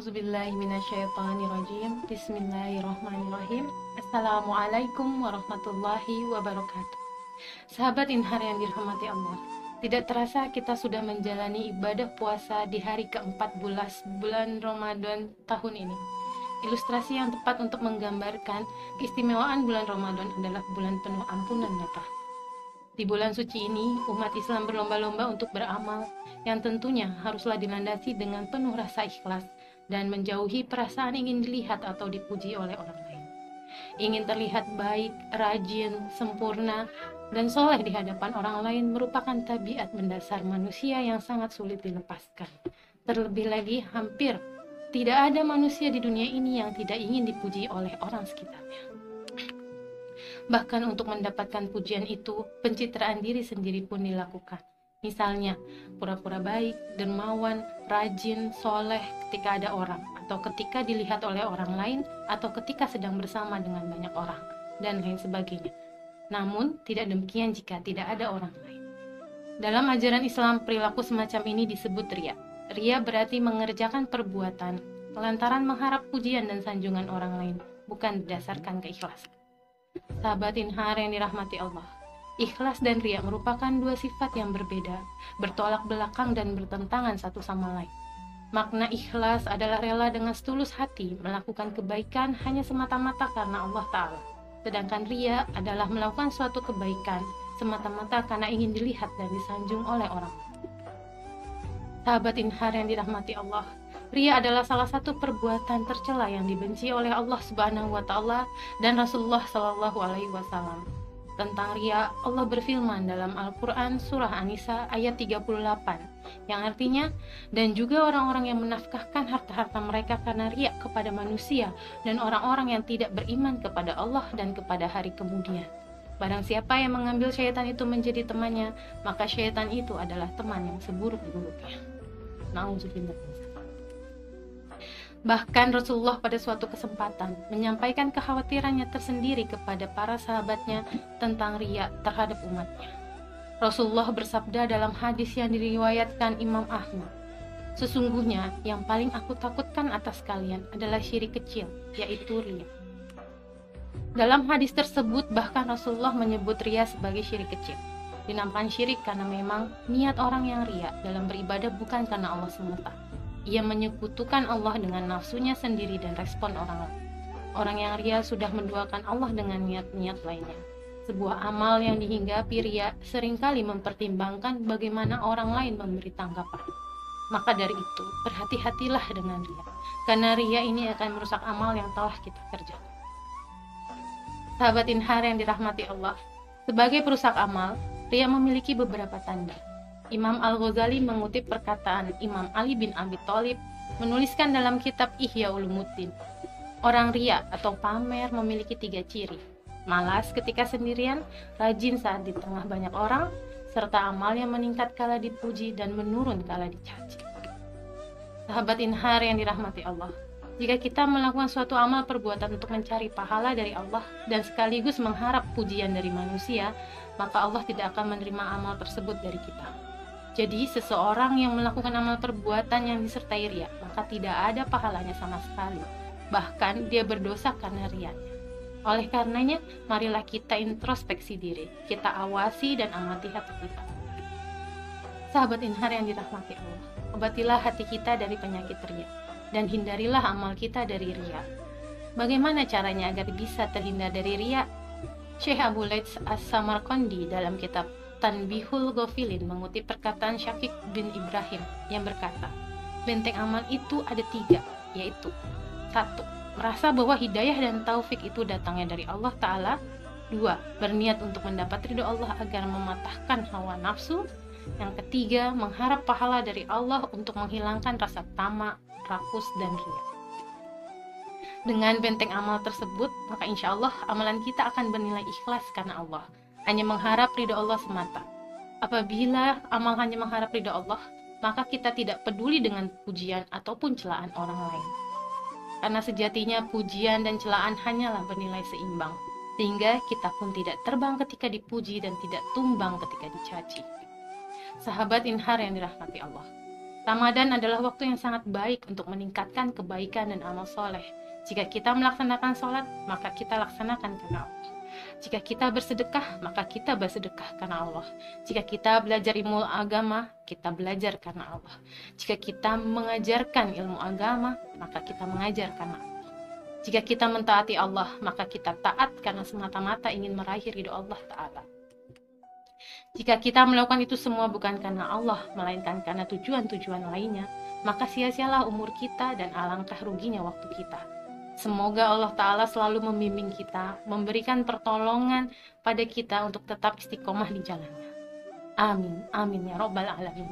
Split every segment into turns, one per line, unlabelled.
A'udzubillahiminasyaitonirrajim. Bismillahirrahmanirrahim. Assalamualaikum warahmatullahi wabarakatuh. Sahabat Inhar yang dirahmati Allah, tidak terasa kita sudah menjalani ibadah puasa di hari ke-14 bulan Ramadan tahun ini. Ilustrasi yang tepat untuk menggambarkan keistimewaan bulan Ramadan adalah bulan penuh ampunan dosa. Di bulan suci ini, umat Islam berlomba-lomba untuk beramal yang tentunya haruslah dilandasi dengan penuh rasa ikhlas dan menjauhi perasaan ingin dilihat atau dipuji oleh orang lain. Ingin terlihat baik, rajin, sempurna, dan soleh di hadapan orang lain merupakan tabiat mendasar manusia yang sangat sulit dilepaskan. Terlebih lagi, hampir tidak ada manusia di dunia ini yang tidak ingin dipuji oleh orang sekitarnya. Bahkan untuk mendapatkan pujian itu, pencitraan diri sendiri pun dilakukan. Misalnya, pura-pura baik, dermawan, rajin, soleh ketika ada orang, atau ketika dilihat oleh orang lain, atau ketika sedang bersama dengan banyak orang, dan lain sebagainya. Namun, tidak demikian jika tidak ada orang lain. Dalam ajaran Islam, perilaku semacam ini disebut riya. Riya berarti mengerjakan perbuatan lantaran mengharap pujian dan sanjungan orang lain, bukan berdasarkan keikhlasan. Sahabat Inhar yang dirahmati Allah, ikhlas dan riya merupakan dua sifat yang berbeda, bertolak belakang dan bertentangan satu sama lain. Makna ikhlas adalah rela dengan setulus hati melakukan kebaikan hanya semata-mata karena Allah Ta'ala. Sedangkan riya adalah melakukan suatu kebaikan semata-mata karena ingin dilihat dan disanjung oleh orang. Sahabat Inhar yang dirahmati Allah, riya adalah salah satu perbuatan tercela yang dibenci oleh Allah Subhanahu wa Ta'ala dan Rasulullah Shallallahu Alaihi Wasallam. Tentang riya, Allah berfirman dalam Al-Quran Surah An-Nisa ayat 38, yang artinya, dan juga orang-orang yang menafkahkan harta-harta mereka karena riya kepada manusia dan orang-orang yang tidak beriman kepada Allah dan kepada hari kemudian. Barang siapa yang mengambil syaitan itu menjadi temannya, maka syaitan itu adalah teman yang seburuk-buruknya. Na'udzubillah. Bahkan Rasulullah pada suatu kesempatan menyampaikan kekhawatirannya tersendiri kepada para sahabatnya tentang riya terhadap umatnya. Rasulullah bersabda dalam hadis yang diriwayatkan Imam Ahmad, "Sesungguhnya yang paling aku takutkan atas kalian adalah syirik kecil, yaitu riya." Dalam hadis tersebut bahkan Rasulullah menyebut riya sebagai syirik kecil. Dinamakan syirik karena memang niat orang yang riya dalam beribadah bukan karena Allah semata. Ia menyekutukan Allah dengan nafsunya sendiri dan respon orang lain. Orang yang riya sudah menduakan Allah dengan niat-niat lainnya. Sebuah amal yang dihinggapi riya seringkali mempertimbangkan bagaimana orang lain memberi tanggapan. Maka dari itu, berhati-hatilah dengan riya, karena riya ini akan merusak amal yang telah kita kerjakan. Sahabat Inhar yang dirahmati Allah, sebagai perusak amal, riya memiliki beberapa tanda. Imam Al-Ghazali mengutip perkataan Imam Ali bin Abi Thalib menuliskan dalam kitab Ihya Ulumuddin. Orang riya atau pamer memiliki 3 ciri: malas ketika sendirian, rajin saat di tengah banyak orang, serta amal yang meningkat kala dipuji dan menurun kala dicaci. Sahabat Inhar yang dirahmati Allah, jika kita melakukan suatu amal perbuatan untuk mencari pahala dari Allah dan sekaligus mengharap pujian dari manusia, maka Allah tidak akan menerima amal tersebut dari kita. Jadi seseorang yang melakukan amal perbuatan yang disertai riya, maka tidak ada pahalanya sama sekali. Bahkan dia berdosa karena riyanya. Oleh karenanya, marilah kita introspeksi diri, kita awasi dan amati hati kita. Sahabat Inhar yang dirahmati Allah, obatilah hati kita dari penyakit riya, dan hindarilah amal kita dari riya. Bagaimana caranya agar bisa terhindar dari riya? Syekh Abu Laits As-Samarqandi dalam kitab Tanbihul Ghafilin mengutip perkataan Syafiq bin Ibrahim yang berkata, benteng amal itu ada 3, yaitu 1. Merasa bahwa hidayah dan taufik itu datangnya dari Allah Ta'ala. 2. Berniat untuk mendapat ridho Allah agar mematahkan hawa nafsu. Yang ketiga, mengharap pahala dari Allah untuk menghilangkan rasa tamak, rakus, dan riya. Dengan benteng amal tersebut, maka insya Allah amalan kita akan bernilai ikhlas karena Allah, hanya mengharap ridho Allah semata. Apabila amal hanya mengharap ridho Allah, maka kita tidak peduli dengan pujian ataupun celaan orang lain. Karena sejatinya pujian dan celaan hanyalah bernilai seimbang, sehingga kita pun tidak terbang ketika dipuji dan tidak tumbang ketika dicaci. Sahabat Inhar yang dirahmati Allah, Ramadan adalah waktu yang sangat baik untuk meningkatkan kebaikan dan amal soleh. Jika kita melaksanakan sholat, maka kita laksanakan karena Allah. Jika kita bersedekah, maka kita bersedekah karena Allah. Jika kita belajar ilmu agama, kita belajar karena Allah. Jika kita mengajarkan ilmu agama, maka kita mengajar karena Allah. Jika kita mentaati Allah, maka kita taat karena semata-mata ingin meraih ridho Allah Ta'ala. Jika kita melakukan itu semua bukan karena Allah, melainkan karena tujuan-tujuan lainnya, maka sia-sialah umur kita dan alangkah ruginya waktu kita. Semoga Allah Ta'ala selalu membimbing kita, memberikan pertolongan pada kita untuk tetap istiqomah di jalannya. Amin, amin ya Rabbal Alamin.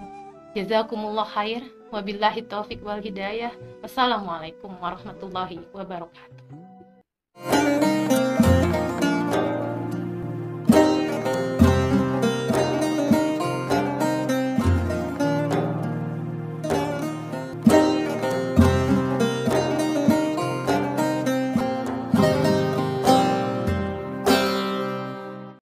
Jazakumullah khair, wabillahi taufiq wal hidayah. Wassalamualaikum warahmatullahi wabarakatuh.